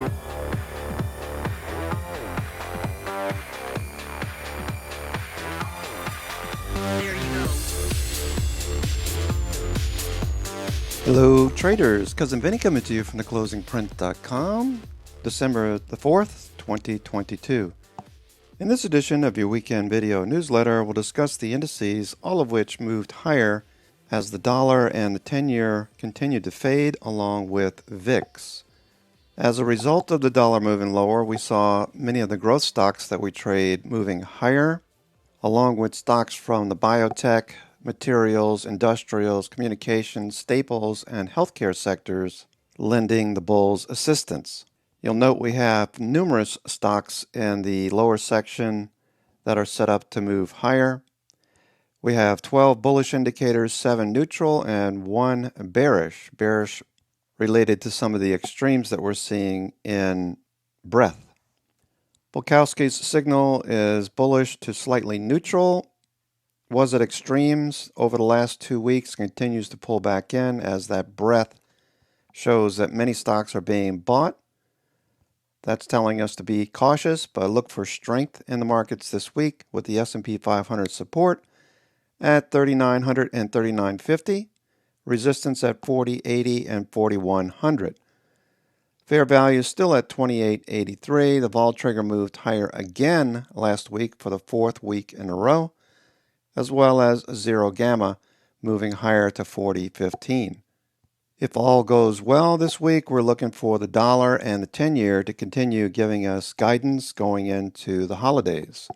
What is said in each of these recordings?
There you go. Hello, traders. Cousin Vinny coming to you from theclosingprint.com, December the 4th, 2022. In this edition of your weekend video newsletter, we'll discuss the indices, all of which moved higher as the dollar and the 10-year continued to fade, along with VIX. As a result of the dollar moving lower, we saw many of the growth stocks that we trade moving higher, along with stocks from the biotech, materials, industrials, communications, staples, and healthcare sectors lending the bulls assistance. You'll note we have numerous stocks in the lower section that are set up to move higher. We have 12 bullish indicators, 7 neutral, and 1 bearish. Bearish related to some of the extremes that we're seeing in breadth. Bulkowski's signal is bullish to slightly neutral. Was at extremes over the last 2 weeks, continues to pull back in as that breadth shows that many stocks are being bought. That's telling us to be cautious, but look for strength in the markets this week with the S&P 500 support at 3,900 and 3,950, resistance at 40.80 and 4,100. Fair value is still at 28.83. The vol trigger moved higher again last week for the 4th week in a row, as well as zero gamma moving higher to 40.15. If all goes well this week, we're looking for the dollar and the 10-year to continue giving us guidance going into the holidays.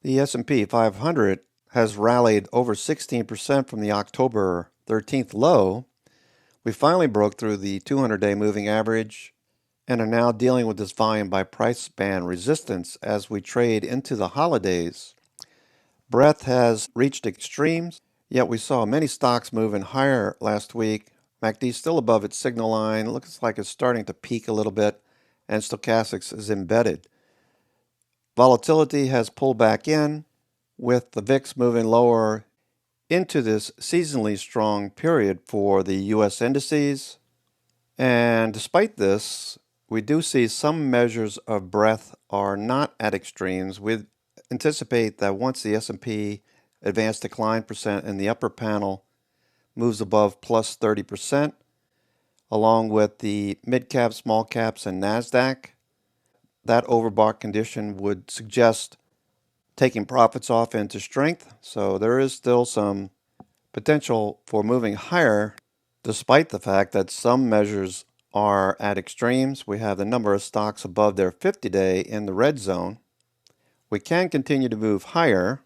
The S&P 500 has rallied over 16% from the October 13th low. We finally broke through the 200-day moving average and are now dealing with this volume by price band resistance as we trade into the holidays. Breadth has reached extremes, yet we saw many stocks moving higher last week. MACD still above its signal line. Looks like it's starting to peak a little bit, and stochastics is embedded. Volatility has pulled back in, with the VIX moving lower into this seasonally strong period for the U.S. indices. And despite this, we do see some measures of breadth are not at extremes. We anticipate that once the S&P advanced decline percent in the upper panel moves above plus 30%, along with the mid caps, small caps, and NASDAQ, that overbought condition would suggest taking profits off into strength. So there is still some potential for moving higher, despite the fact that some measures are at extremes. We have the number of stocks above their 50-day in the red zone. We can continue to move higher,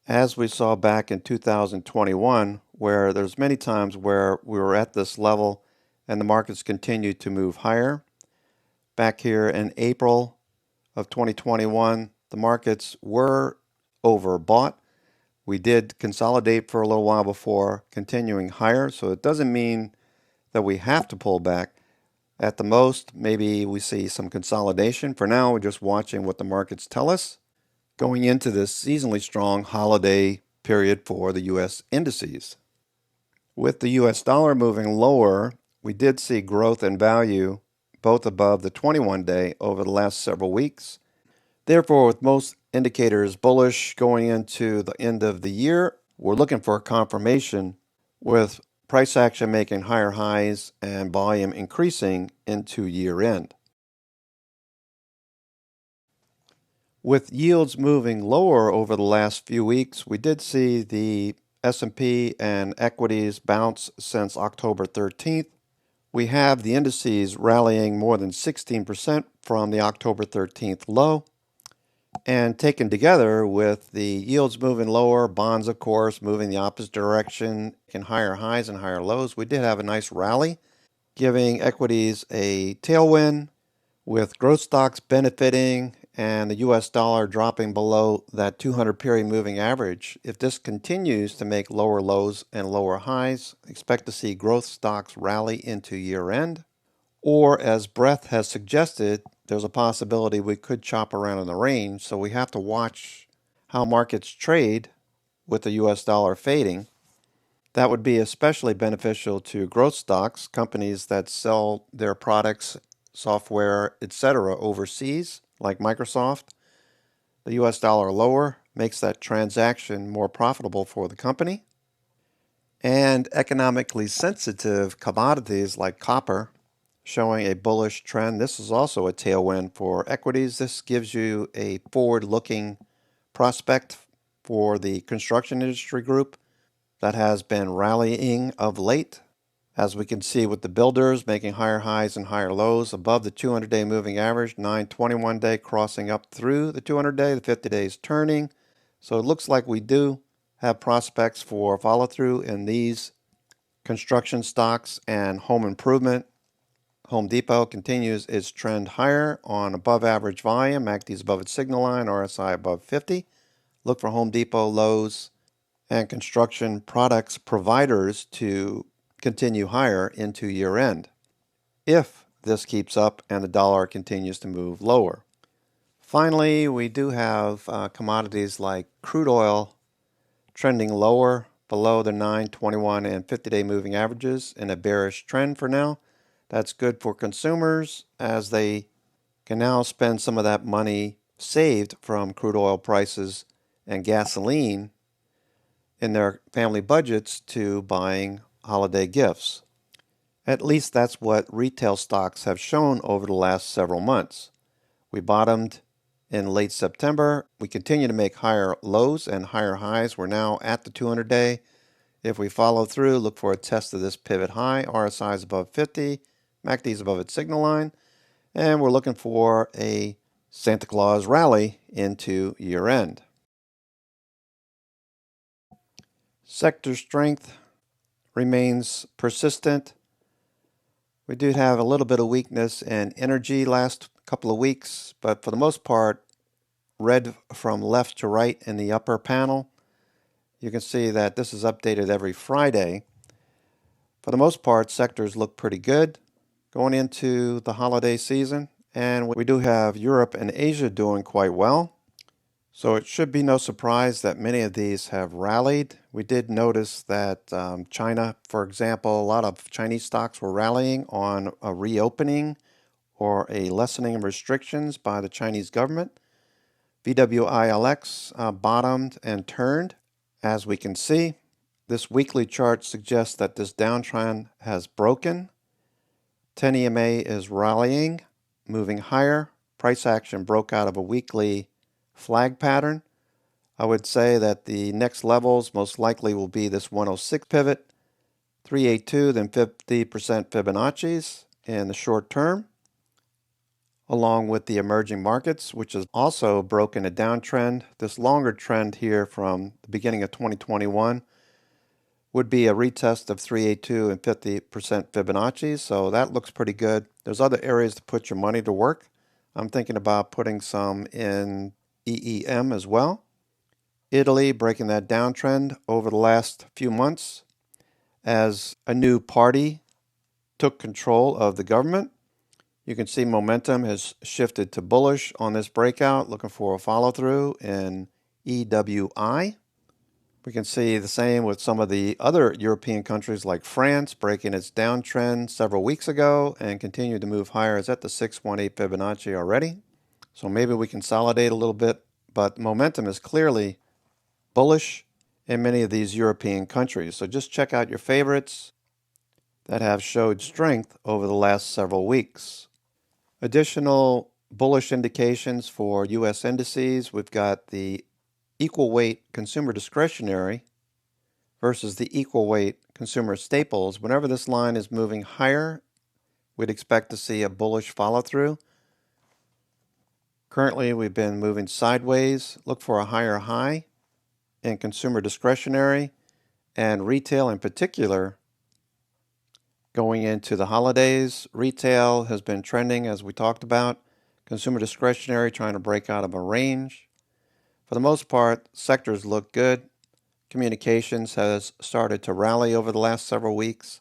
as we saw back in 2021, where there's many times where we were at this level and the markets continued to move higher. Back here in April of 2021, the markets were overbought. We did consolidate for a little while before continuing higher, so it doesn't mean that we have to pull back. At the most, maybe we see some consolidation. For now, we're just watching what the markets tell us going into this seasonally strong holiday period for the U.S. indices. With the U.S. dollar moving lower, we did see growth in value both above the 21-day over the last several weeks. Therefore, with most indicators bullish going into the end of the year, we're looking for a confirmation with price action making higher highs and volume increasing into year end. With yields moving lower over the last few weeks, we did see the S&P and equities bounce since October 13th. We have the indices rallying more than 16% from the October 13th low. And taken together with the yields moving lower, bonds, of course, moving the opposite direction in higher highs and higher lows, we did have a nice rally, giving equities a tailwind, with growth stocks benefiting and the U.S. dollar dropping below that 200-period moving average. If this continues to make lower lows and lower highs, expect to see growth stocks rally into year end. Or, as Breath has suggested, there's a possibility we could chop around in the range, so we have to watch how markets trade with the U.S. dollar fading. That would be especially beneficial to growth stocks, companies that sell their products, software, etc. overseas, like Microsoft. The US dollar lower makes that transaction more profitable for the company. And economically sensitive commodities like copper showing a bullish trend. This is also a tailwind for equities. This gives you a forward-looking prospect for the construction industry group that has been rallying of late. As we can see with the builders making higher highs and higher lows above the 200-day moving average, 921-day crossing up through the 200-day, the 50 days turning. So it looks like we do have prospects for follow-through in these construction stocks and home improvement. Home Depot continues its trend higher on above average volume. MACD is above its signal line, RSI above 50. Look for Home Depot, Lowe's, and construction products providers to continue higher into year end, if this keeps up and the dollar continues to move lower. Finally, we do have commodities like crude oil trending lower below the 9, 21, and 50-day moving averages in a bearish trend for now. That's good for consumers as they can now spend some of that money saved from crude oil prices and gasoline in their family budgets to buying holiday gifts. At least that's what retail stocks have shown over the last several months. We bottomed in late September. We continue to make higher lows and higher highs. We're now at the 200-day. If we follow through, look for a test of this pivot high. RSI is above 50. MACD is above its signal line. And we're looking for a Santa Claus rally into year end. Sector strength remains persistent. We did have a little bit of weakness in energy last couple of weeks, but for the most part, red from left to right in the upper panel. You can see that this is updated every Friday. For the most part, sectors look pretty good going into the holiday season, and we do have Europe and Asia doing quite well. So it should be no surprise that many of these have rallied. We did notice that China, for example, a lot of Chinese stocks were rallying on a reopening or a lessening of restrictions by the Chinese government. VWILX bottomed and turned. As we can see, this weekly chart suggests that this downtrend has broken. 10 EMA is rallying, moving higher. Price action broke out of a weekly flag pattern. I would say that the next levels most likely will be this 106 pivot, 382, then 50% Fibonacci's in the short term, along with the emerging markets, which has also broken a downtrend. This longer trend here from the beginning of 2021 would be a retest of 382 and 50% Fibonacci, so that looks pretty good. There's other areas to put your money to work. I'm thinking about putting some in EEM as well. Italy breaking that downtrend over the last few months as a new party took control of the government. You can see momentum has shifted to bullish on this breakout, looking for a follow-through in EWI. We can see the same with some of the other European countries like France breaking its downtrend several weeks ago and continue to move higher. It's at the 618 Fibonacci already. So maybe we consolidate a little bit, but momentum is clearly bullish in many of these European countries. So just check out your favorites that have showed strength over the last several weeks. Additional bullish indications for U.S. indices. We've got the equal weight consumer discretionary versus the equal weight consumer staples. Whenever this line is moving higher, we'd expect to see a bullish follow-through. Currently, we've been moving sideways. Look for a higher high in consumer discretionary and retail in particular. Going into the holidays, retail has been trending as we talked about. Consumer discretionary trying to break out of a range. For the most part, sectors look good. Communications has started to rally over the last several weeks.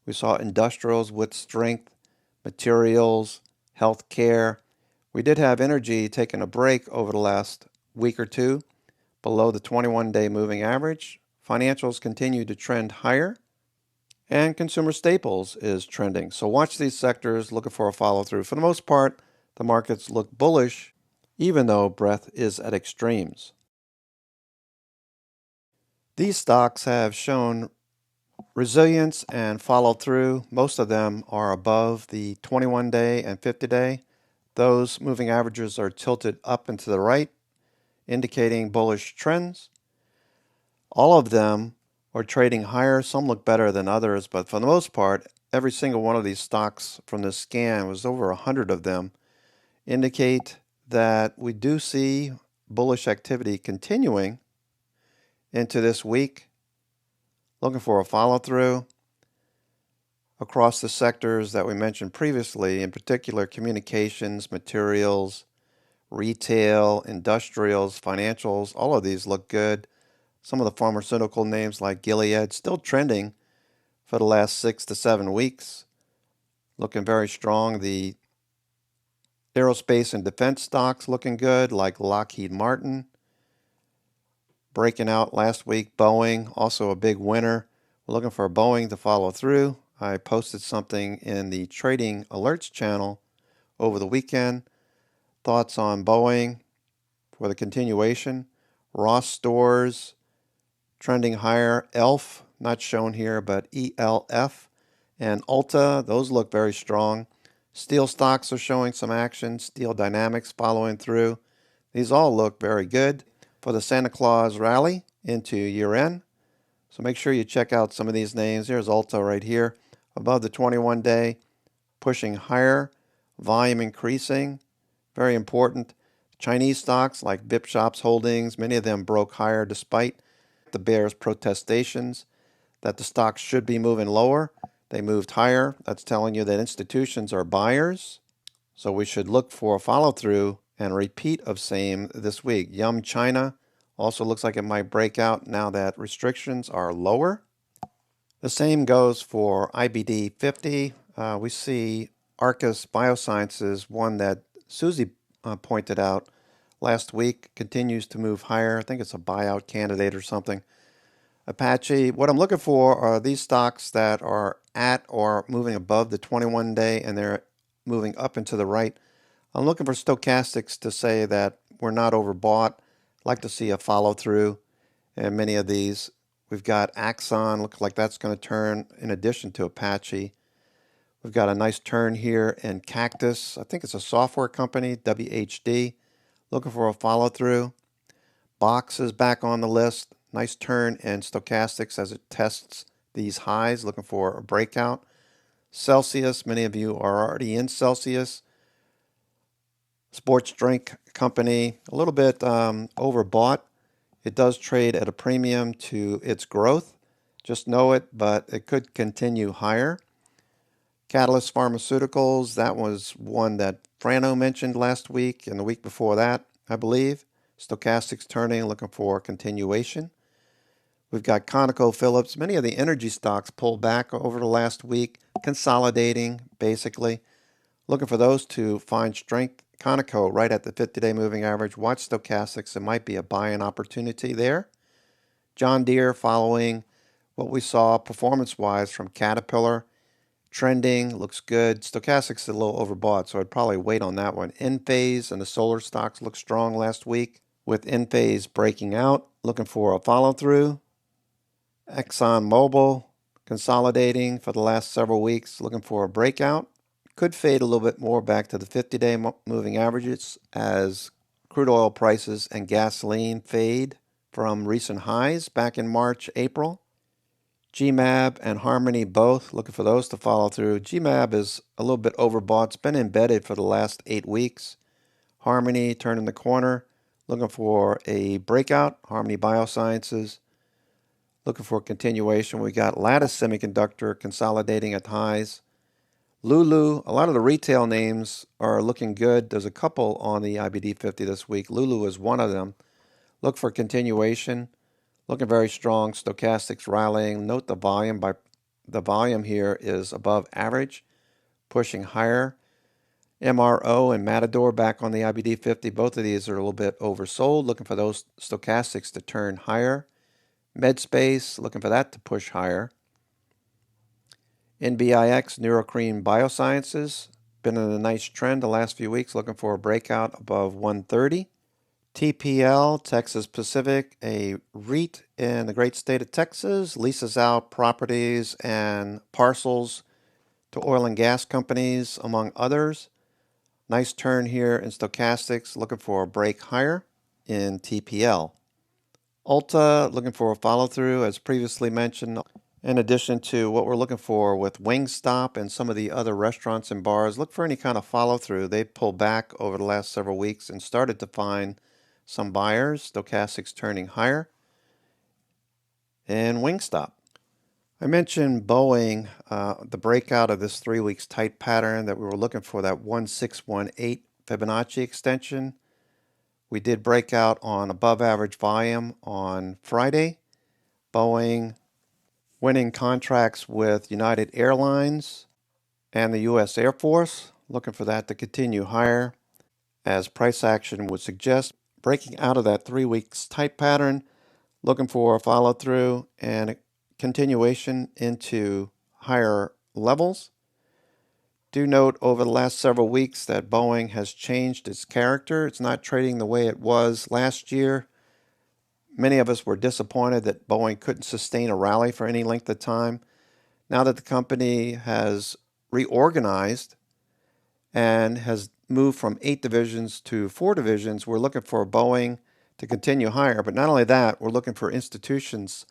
We saw industrials with strength, materials, healthcare. We did have energy taking a break over the last week or two below the 21-day moving average, Financials continue to trend higher, and consumer staples is trending. So watch these sectors, looking for a follow through. For the most part, the markets look bullish, even though breadth is at extremes. These stocks have shown resilience and follow through. Most of them are above the 21-day and 50-day. Those moving averages are tilted up and to the right, indicating bullish trends. All of them are trading higher. Some look better than others, but for the most part, every single one of these stocks from this scan, was over 100 of them, indicate that we do see bullish activity continuing into this week. Looking for a follow through across the sectors that we mentioned previously, in particular communications, materials, retail, industrials, financials. All of these look good. Some of the pharmaceutical names like Gilead still trending for the last 6 to 7 weeks, looking very strong. The aerospace and defense stocks looking good, like Lockheed Martin. Breaking out last week, Boeing, also a big winner. We're looking for Boeing to follow through. I posted something in the Trading Alerts channel over the weekend. Thoughts on Boeing for the continuation. Ross Stores trending higher. ELF, not shown here, but ELF. And Ulta, those look very strong. Steel stocks are showing some action. Steel Dynamics following through. These all look very good for the Santa Claus rally into year end. So make sure you check out some of these names. Here's Ulta right here, above the 21-day, pushing higher, volume increasing, very important. Chinese stocks like BIP Shops Holdings, many of them broke higher despite the bears' protestations that the stocks should be moving lower. They moved higher. That's telling you that institutions are buyers. So we should look for a follow through and a repeat of same this week. Yum China also looks like it might break out now that restrictions are lower. The same goes for IBD 50. We see Arcus Biosciences, one that Susie pointed out last week, continues to move higher. I think it's a buyout candidate or something. Apache, what I'm looking for are these stocks that are at or moving above the 21-day and they're moving up and to the right. I'm looking for stochastics to say that we're not overbought. I'd like to see a follow through in many of these. We've got Axon, looks like that's going to turn in addition to Apache. We've got a nice turn here in Cactus. I think it's a software company, WHD. Looking for a follow through. Box is back on the list. Nice turn in stochastics as it tests these highs, looking for a breakout. Celsius, many of you are already in Celsius. Sports drink company, a little bit overbought. It does trade at a premium to its growth. Just know it, but it could continue higher. Catalyst Pharmaceuticals, that was one that Frano mentioned last week and the week before that, I believe. Stochastics turning, looking for a continuation. We've got ConocoPhillips. Many of the energy stocks pulled back over the last week, consolidating basically. Looking for those to find strength. Conoco right at the 50-day moving average. Watch stochastics. It might be a buy-in opportunity there. John Deere following what we saw performance-wise from Caterpillar. Trending, looks good. Stochastics is a little overbought, so I'd probably wait on that one. Enphase and the solar stocks looked strong last week, with Enphase breaking out. Looking for a follow-through. ExxonMobil consolidating for the last several weeks, looking for a breakout. Could fade a little bit more back to the 50-day moving averages as crude oil prices and gasoline fade from recent highs back in March, April. GMAB and Harmony both looking for those to follow through. GMAB is a little bit overbought. It's been embedded for the last 8 weeks. Harmony turning the corner, looking for a breakout. Harmony Biosciences looking for a continuation. We got Lattice Semiconductor consolidating at highs. Lulu, a lot of the retail names are looking good. There's a couple on the IBD 50 this week. Lulu is one of them. Look for continuation. Looking very strong. Stochastics rallying. Note the volume. The volume here is above average, pushing higher. MRO and Matador back on the IBD 50. Both of these are a little bit oversold. Looking for those stochastics to turn higher. MedSpace, looking for that to push higher. NBIX, Neurocrene Biosciences, been in a nice trend the last few weeks, looking for a breakout above 130. TPL, Texas Pacific, a REIT in the great state of Texas, leases out properties and parcels to oil and gas companies, among others. Nice turn here in stochastics, looking for a break higher in TPL. Ulta, looking for a follow-through, as previously mentioned. In addition to what we're looking for with Wingstop and some of the other restaurants and bars, look for any kind of follow-through. They pulled back over the last several weeks and started to find some buyers. Stochastics turning higher. And Wingstop. I mentioned Boeing, the breakout of this 3 weeks tight pattern that we were looking for, that 1618 Fibonacci extension. We did break out on above average volume on Friday. Boeing winning contracts with United Airlines and the U.S. Air Force, looking for that to continue higher as price action would suggest. Breaking out of that 3 weeks tight pattern, looking for a follow through and a continuation into higher levels. Do note over the last several weeks that Boeing has changed its character. It's not trading the way it was last year. Many of us were disappointed that Boeing couldn't sustain a rally for any length of time. Now that the company has reorganized and has moved from 8 divisions to 4 divisions, we're looking for Boeing to continue higher. But not only that, we're looking for institutions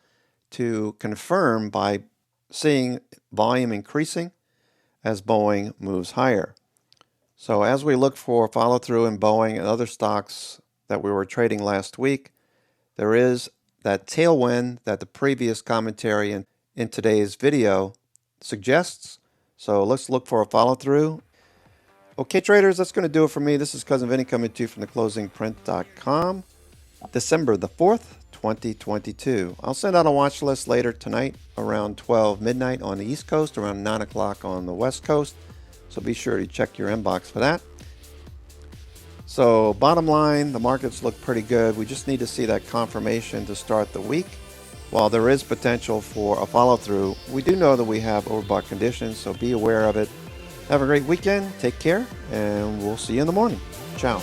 to confirm by seeing volume increasing as Boeing moves higher. So as we look for follow through in Boeing and other stocks that we were trading last week, there is that tailwind that the previous commentary in today's video suggests. So let's look for a follow through. Okay, traders, that's going to do it for me. This is Cousin Vinny coming to you from theclosingprint.com, December the 4th, 2022. I'll send out a watch list later tonight around 12 midnight on the East Coast, around 9 o'clock on the West Coast. So be sure to check your inbox for that. So bottom line, the markets look pretty good. We just need to see that confirmation to start the week. While there is potential for a follow through, we do know that we have overbought conditions, so be aware of it. Have a great weekend, take care, and we'll see you in the morning. Ciao.